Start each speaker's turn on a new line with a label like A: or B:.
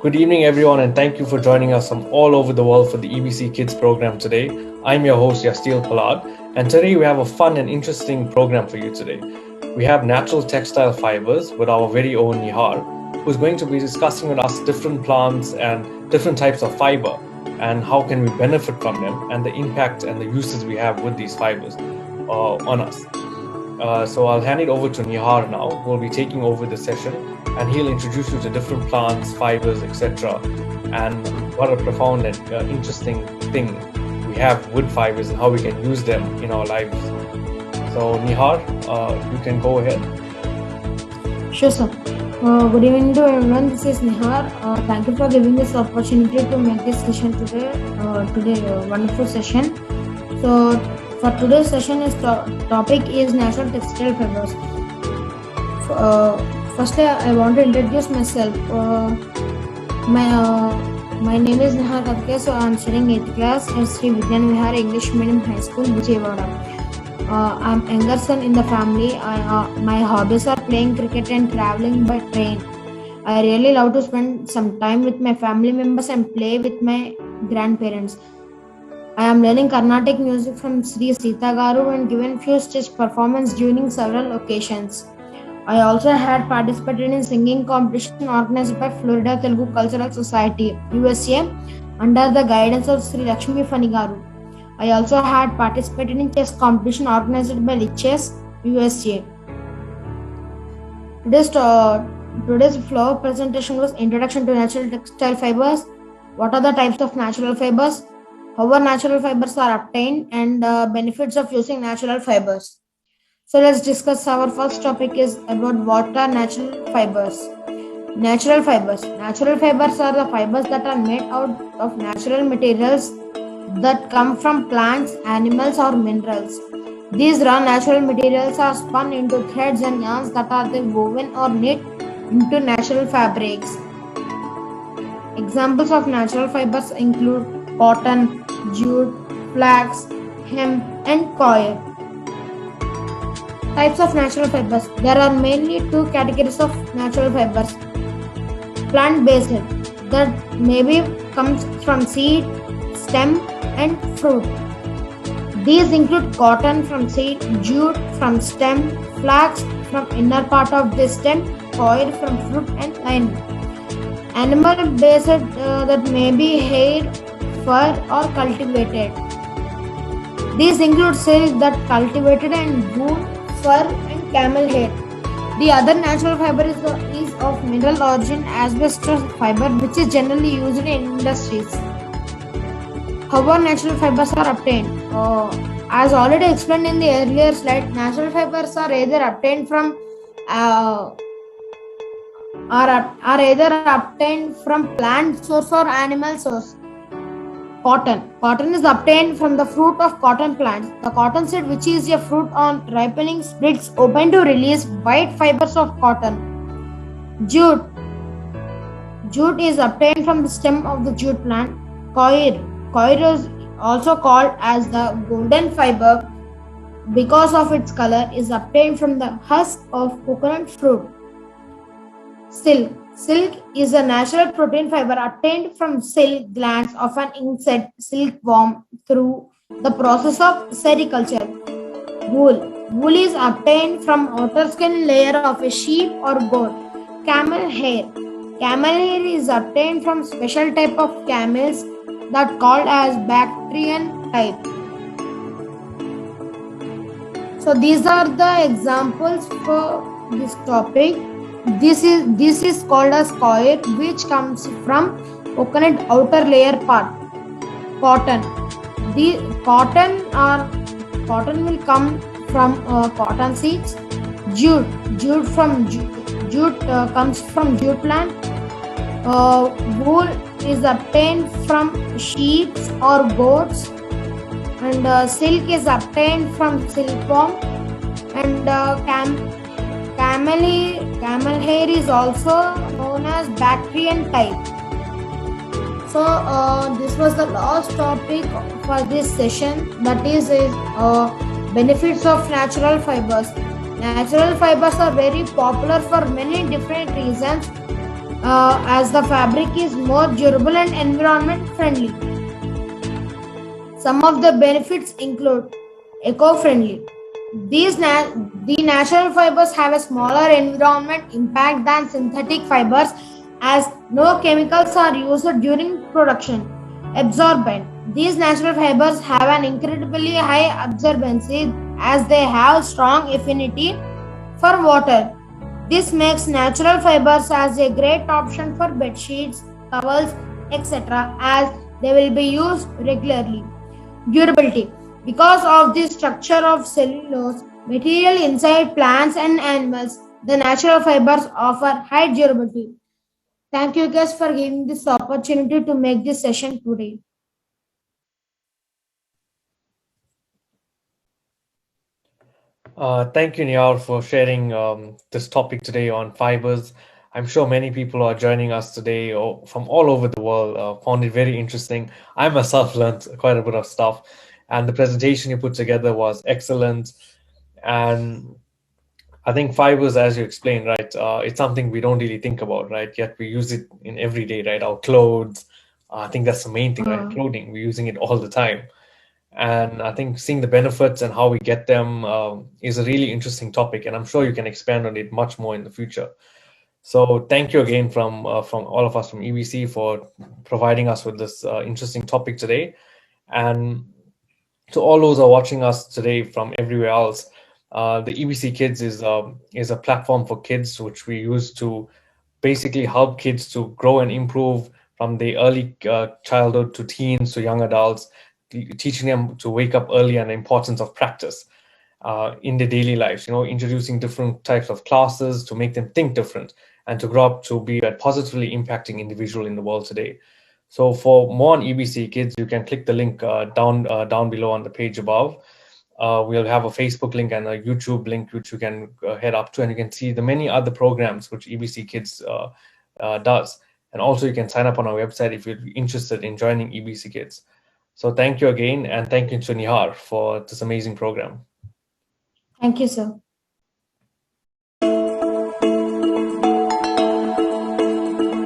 A: Good evening, everyone, and thank you for joining us from all over the world for the EBC Kids program today. I'm your host, Yastil Palad, and today we have a fun and interesting program for you today. We have natural textile fibers with our very own Nihar, who's going to be discussing with us different plants and different types of fiber and how can we benefit from them and the impact and the uses we have with these fibers on us. So I'll hand it over to Nihar now, who will be taking over the session, and he'll introduce you to different plants, fibers, etc. And what a profound and interesting thing we have wood fibers and how we can use them in our lives. So Nihar, you can go ahead.
B: Sure, sir. Good evening to everyone. This is Nihar. Thank you for giving this opportunity to make this session today. Wonderful session. So, for today's session, topic is natural textile fibers. Firstly, I want to introduce myself. My name is Nihar Kadke, so I am studying 8th class at Sri Vidyan Vihar English Medium High School, Vijayawada. I am younger son in the family. My hobbies are playing cricket and traveling by train. I really love to spend some time with my family members and play with my grandparents. I am learning Carnatic music from Sri Sita Garu and given few stage performance during several occasions. I also had participated in singing competition organized by Florida Telugu Cultural Society, USA, under the guidance of Sri Lakshmi Fani Garu. I also had participated in chess competition organized by Lichess, USA. Today's floor presentation was Introduction to Natural Textile Fibers. What are the types of natural fibers? How are natural fibers are obtained, and benefits of using natural fibers. So let's discuss. Our first topic is about what are natural fibers. Natural fibers. Natural fibers are the fibers that are made out of natural materials that come from plants, animals, or minerals. These raw natural materials are spun into threads and yarns that are then woven or knit into natural fabrics. Examples of natural fibers include cotton, jute, flax, hemp, and coir. Types of natural fibers. There are mainly two categories of natural fibers. Plant-based, that maybe comes from seed, stem, and fruit. These include cotton from seed, jute from stem, flax from inner part of the stem, coir from fruit and lining. Animal-based, that may be hair, fur, or cultivated. These include silk that cultivated and wool, fur, and camel hair. The other natural fiber is of mineral origin, asbestos fiber, which is generally used in industries. How are natural fibers are obtained? As already explained in the earlier slide, natural fibers are either obtained from plant source or animal source. Cotton. Cotton is obtained from the fruit of cotton plants. The cotton seed, which is a fruit on ripening, splits open to release white fibers of cotton. Jute. Jute is obtained from the stem of the jute plant. Coir. Coir is also called as the golden fiber because of its color, is obtained from the husk of coconut fruit. Silk. Silk is a natural protein fiber obtained from silk glands of an insect silkworm through the process of sericulture. Wool. Wool is obtained from outer skin layer of a sheep or goat. Camel hair. Camel hair is obtained from special type of camels that called as Bactrian type. So these are the examples for this topic. This is called as coir, which comes from coconut outer layer part. Cotton. The cotton will come from cotton seeds. Jute. Jute comes from jute plant. Wool is obtained from sheep or goats, and silk is obtained from silkworm, and camel hair is also known as Bactrian type. So this was the last topic for this session, that is benefits of natural fibers. Natural fibers are very popular for many different reasons. as the fabric is more durable and environment friendly. Some of the benefits include eco-friendly. The natural fibers have a smaller environment impact than synthetic fibers as no chemicals are used during production. Absorbent. These natural fibers have an incredibly high absorbency as they have strong affinity for water. This makes natural fibers as a great option for bed sheets, towels, etc. as they will be used regularly. Durability. Because of the structure of cellulose material inside plants and animals, the natural fibers offer high durability. Thank you guys for giving this opportunity to make this session today.
A: Thank you, Niyar, for sharing this topic today on fibers. I'm sure many people are joining us today from all over the world. Found it very interesting. I myself learned quite a bit of stuff, and the presentation you put together was excellent. And I think fibers, as you explained, right, it's something we don't really think about, right? Yet we use it in every day, right? Our clothes. I think that's the main thing, right? Clothing. We're using it all the time. And I think seeing the benefits and how we get them is a really interesting topic, and I'm sure you can expand on it much more in the future. So thank you again from all of us from EBC for providing us with this interesting topic today, and to all those who are watching us today from everywhere else. The EBC Kids is a platform for kids which we use to basically help kids to grow and improve from the early childhood to teens to young adults, teaching them to wake up early and the importance of practice in their daily lives. You know, introducing different types of classes to make them think different and to grow up to be a positively impacting individual in the world today. So for more on EBC Kids, you can click the link down below on the page above. We'll have a Facebook link and a YouTube link which you can head up to, and you can see the many other programs which EBC Kids does. And also you can sign up on our website if you're interested in joining EBC Kids. So thank you again, and thank you to Nihar for this amazing program.
B: Thank you, sir.